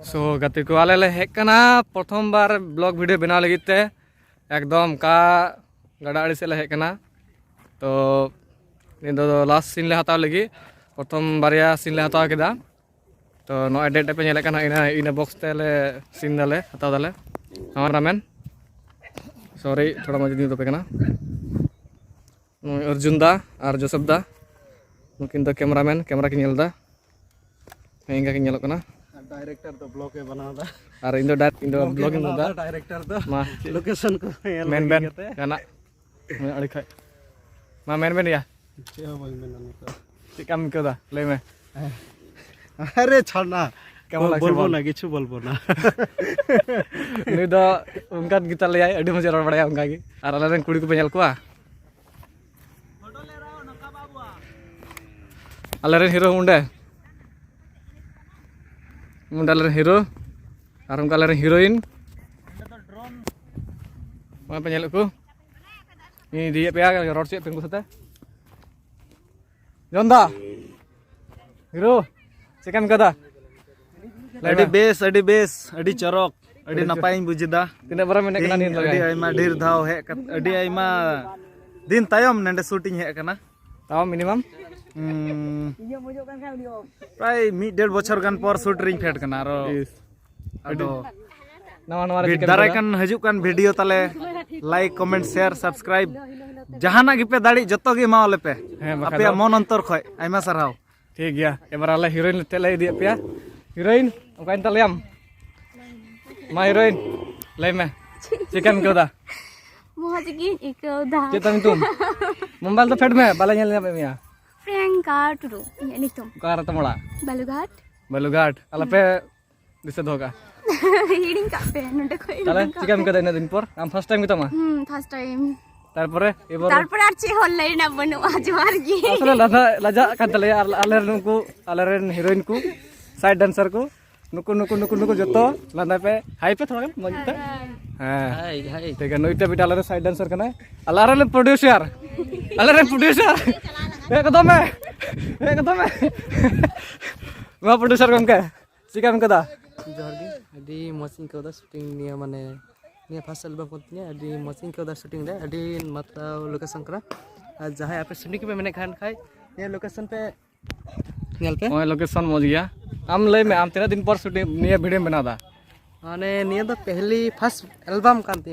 सो गति को आले ले हेक कना प्रथम बार ब्लॉग वीडियो बना लगी ते एकदम का गड़ा आड़ी से ले हेक कना तो इन दो लास्ट सीन ले हताव लगी प्रथम बारिया सीन ले हताव केदा तो नो एडिट पे नेले कना इन बॉक्स ते ले सीन दाले हताव दाले हमारा मैन सॉरी थोड़ा मजे दी तो पे कना अर्जुन दा और जोसेफ दा नुकिन दो कैमरामैन कैमरा की नेलदा इंगा की नेलो कना डायरेक्टर तो ब्लॉग के बनादा और इन दो ब्लॉगिंग दा डायरेक्टर तो मा लोकेशन को मेन मेन गाना मैं अड़ी खाय मा मेन मेन या चेह बोल मेना तो चिकम कदा ले में अरे छोड़ना केमन लाग बोलबो ना किछु बोलबो ना नुई दो उनका गीता ले आय अड़ी मजे रड़ बड़ाया उनका की और आले रन कुड़ी को पे नेल कोआ फोटो ले राओ नका बाबुआ आले रन हीरो मुंडे मुंडाले हीरो और उनका ले हीरोइन मा पे नेल को ini dia pe ya road chek pengku sate jonda hero chicken kada adi bes adi chorok adi napai bujida tina bara mene kana nin adi aima dhir dhaw he adi aima din tayom nende shooting he kana taw minimum pray 1.5 bochor gan por shooting phet kana aro ado दाराय can't हजु can't video ताले like comment share subscribe जहाना गिपे दाड़ी जतो गे मावले पे अपे मन अंतर खय आइमा सरहाव ठीक गया एबार आले हीरोइन तेले दिए पे हीरोइन ओकाइन तलेम मा हीरोइन ले में चिकन कोदा मोहज की इकोदा चेतन तुम मोबाइल तो फेड में बाला नेल पे मिया प्रियंका टुडू यानी तुम कार तमड़ा बालूघाट आला पे दिसे धोका हिडिंग का पे नंटे कोई ताले चिकन कोदा इन दिन पर आम फर्स्ट टाइम कितमा फर्स्ट टाइम तारपरे एबार तारपरे आरची होल्लै ना बनु आजवार की असले लाजा kan tale आले नुकु आले रेन हीरोइन को साइड डांसर को नुकु जतो लांदा पे हाई पे थोड़ा मजते हां हाई ठीक है नोइटा बिटा आले साइड डांसर कना आले रे प्रोड्यूसर एकदम मा प्रोड्यूसर गमके चिकन कदा जोहारगे अभी मसिंग को शूटिंग निया माने निया फर्स्ट एल्बम को निया अभी मसिंग को शूटिंग रे अभी मतलब लोकेशन करा जहां पे शूटिंग पे मैंने खान खाई निया लोकेशन पे नेल पे ओए लोकेशन मौज गया आम ले में आम 13 दिन पर शूटिंग निया वीडियो बना दा माने निया तो पहली फर्स्ट एल्बम कांती